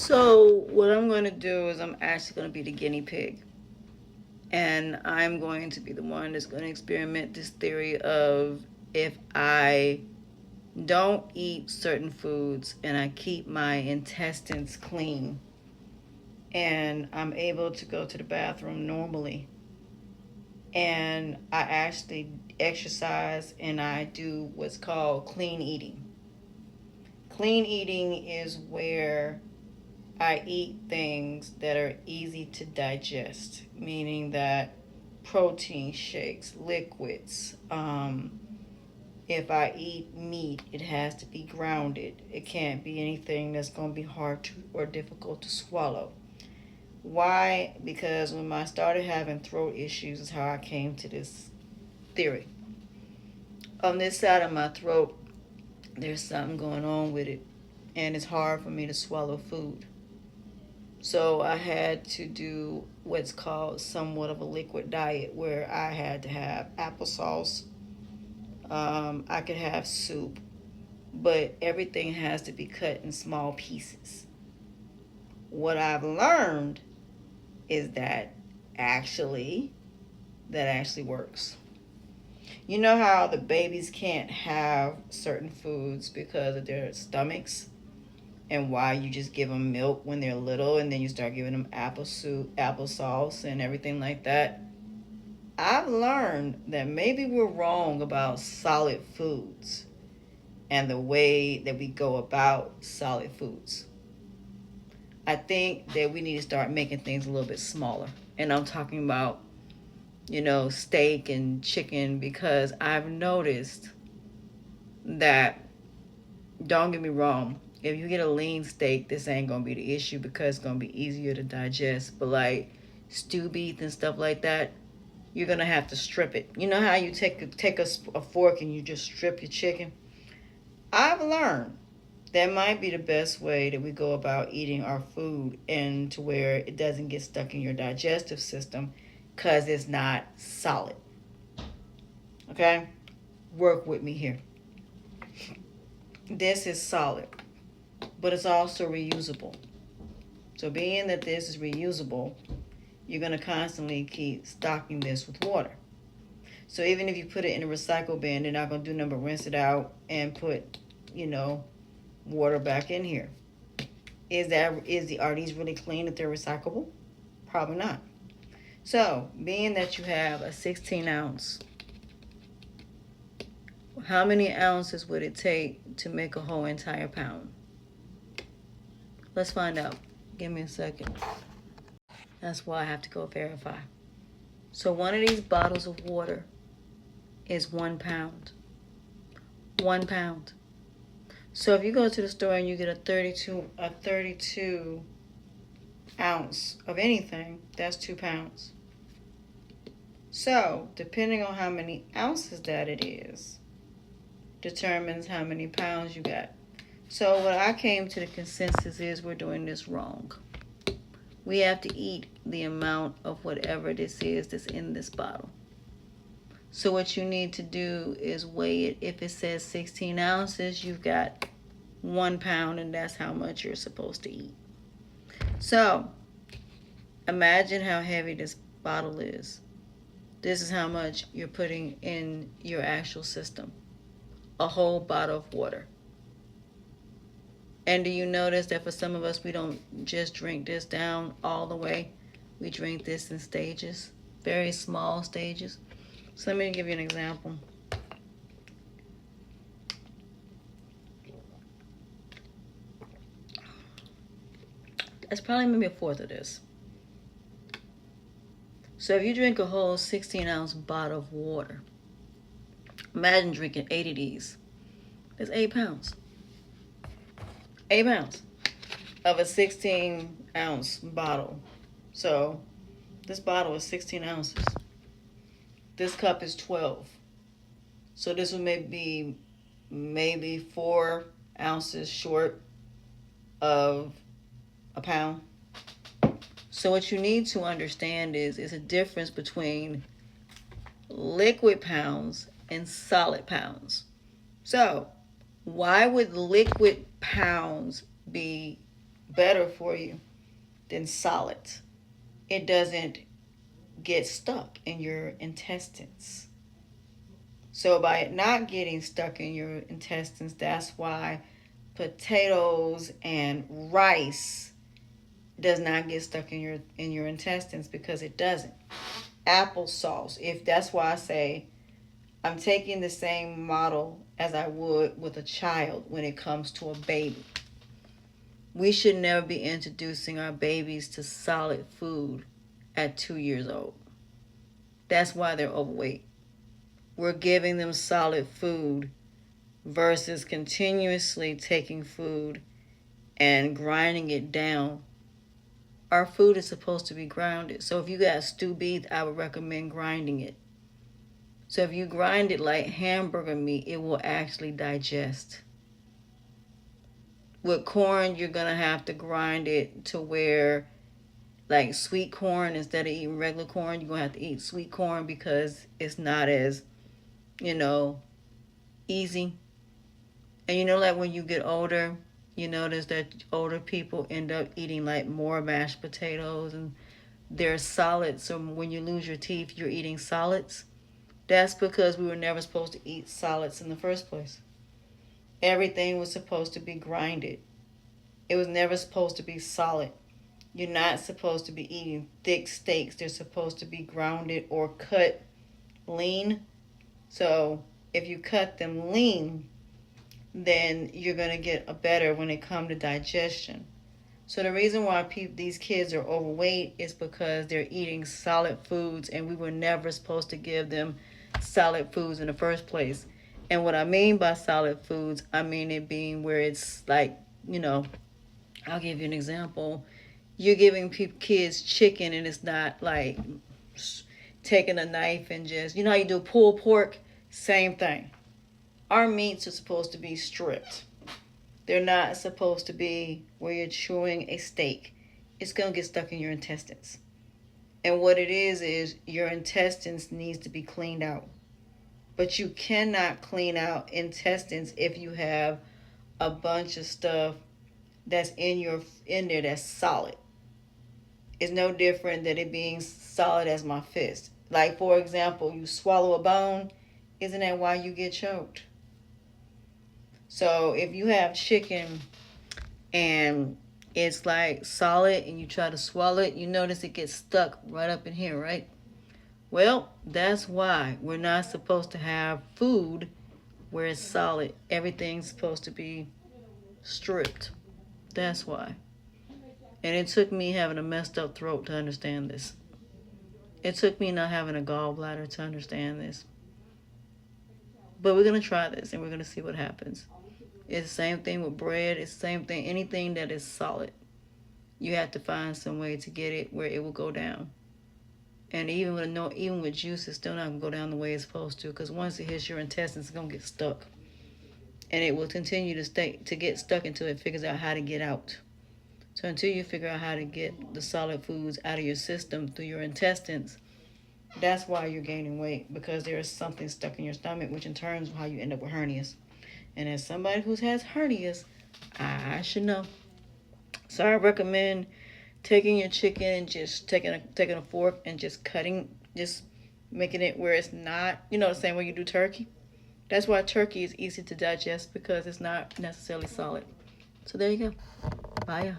So what I'm going to do is I'm actually going to be the guinea pig. And I'm going to be the one that's going to experiment this theory of if I don't eat certain foods and I keep my intestines clean and I'm able to go to the bathroom normally and I actually exercise and I do what's called clean eating. Clean eating is where I eat things that are easy to digest, meaning that protein shakes, liquids. If I eat meat, it has to be grounded. It can't be anything that's going to be hard to, or difficult to swallow. Why? Because when I started having throat issues, is how I came to this theory. On this side of my throat, there's something going on with it, and it's hard for me to swallow food. So I had to do what's called somewhat of a liquid diet where I had to have applesauce. I could have soup, but everything has to be cut in small pieces. What I've learned is actually, that actually works. You know how the babies can't have certain foods because of their stomachs? And why you just give them milk when they're little and then you start giving them apple soup, applesauce, and everything like that. I've learned that maybe we're wrong about solid foods and the way that we go about solid foods. I think that we need to start making things a little bit smaller. And I'm talking about, steak and chicken, because I've noticed that, don't get me wrong, if you get a lean steak, this ain't gonna be the issue because it's gonna be easier to digest. But like stew beef and stuff like that, you're gonna have to strip it. You know how you take a fork and you just strip your chicken? I've learned that might be the best way that we go about eating our food, and to where it doesn't get stuck in your digestive system because it's not solid. Okay? Work with me here. This is solid, but it's also reusable. So being that this is reusable, you're going to constantly keep stocking this with water. So even if you put it in a recycle bin, they're not going to do nothing but rinse it out and put, water back in here. Are these really clean if they're recyclable? Probably not. So being that you have a 16 ounce, how many ounces would it take to make a whole entire pound? Let's find out. Give me a second. That's why I have to go verify. So one of these bottles of water is 1 pound. 1 pound. So if you go to the store and you get a 32 ounce of anything, that's 2 pounds. So depending on how many ounces that it is, determines how many pounds you got. So what I came to the consensus is we're doing this wrong. We have to eat the amount of whatever this is that's in this bottle. So what you need to do is weigh it. If it says 16 ounces, you've got 1 pound, and that's how much you're supposed to eat. So imagine how heavy this bottle is. This is how much you're putting in your actual system. A whole bottle of water. And do you notice that for some of us, we don't just drink this down all the way? We drink this in stages, very small stages. So let me give you an example. That's probably maybe a fourth of this. So if you drink a whole 16 ounce bottle of water, imagine drinking 8 of these. That's 8 pounds. 8 pounds of a 16 ounce bottle. So this bottle is 16 ounces. This cup is 12. So this would maybe 4 ounces short of a pound. So what you need to understand is a difference between liquid pounds and solid pounds. So why would liquid pounds be better for you than solids. It doesn't get stuck in your intestines. So by it not getting stuck in your intestines, that's why potatoes and rice does not get stuck in your intestines, because it doesn't. Applesauce, if that's why I say I'm taking the same model as I would with a child when it comes to a baby. We should never be introducing our babies to solid food at 2 years old. That's why they're overweight. We're giving them solid food versus continuously taking food and grinding it down. Our food is supposed to be grounded. So if you got stew beef, I would recommend grinding it. So if you grind it like hamburger meat, it will actually digest. With corn, you're going to have to grind it to where, like sweet corn, instead of eating regular corn, you're going to have to eat sweet corn because it's not as, easy. And like when you get older, you notice that older people end up eating like more mashed potatoes and they're solids. So when you lose your teeth, you're eating solids. That's because we were never supposed to eat solids in the first place. Everything was supposed to be grinded. It was never supposed to be solid. You're not supposed to be eating thick steaks. They're supposed to be grounded or cut lean. So if you cut them lean, then you're going to get a better when it comes to digestion. So the reason why these kids are overweight is because they're eating solid foods, and we were never supposed to give them solid foods in the first place. And what I mean by solid foods, I mean it being where it's like, I'll give you an example. You're giving kids chicken, and it's not like taking a knife and just, how you do pulled pork? Same thing. Our meats are supposed to be stripped. They're not supposed to be where you're chewing a steak. It's going to get stuck in your intestines. And what it is your intestines needs to be cleaned out. But you cannot clean out intestines if you have a bunch of stuff that's in there that's solid. It's no different than it being solid as my fist. Like, for example, you swallow a bone, isn't that why you get choked? So if you have chicken and it's like solid and you try to swallow it, you notice it gets stuck right up in here, right? Well, that's why we're not supposed to have food where it's solid. Everything's supposed to be stripped. That's why. And it took me having a messed up throat to understand this. It took me not having a gallbladder to understand this. But we're going to try this and we're going to see what happens. It's the same thing with bread. It's the same thing. Anything that is solid, you have to find some way to get it where it will go down. And even with juice, it's still not going to go down the way it's supposed to, because once it hits your intestines, it's going to get stuck. And it will continue to get stuck until it figures out how to get out. So until you figure out how to get the solid foods out of your system through your intestines, that's why you're gaining weight, because there is something stuck in your stomach, which in turn is how you end up with hernias. And as somebody who has hernias, I should know. So I recommend taking your chicken and just taking a fork and just making it where it's not, the same way you do turkey. That's why turkey is easy to digest, because it's not necessarily solid. So there you go. Bye.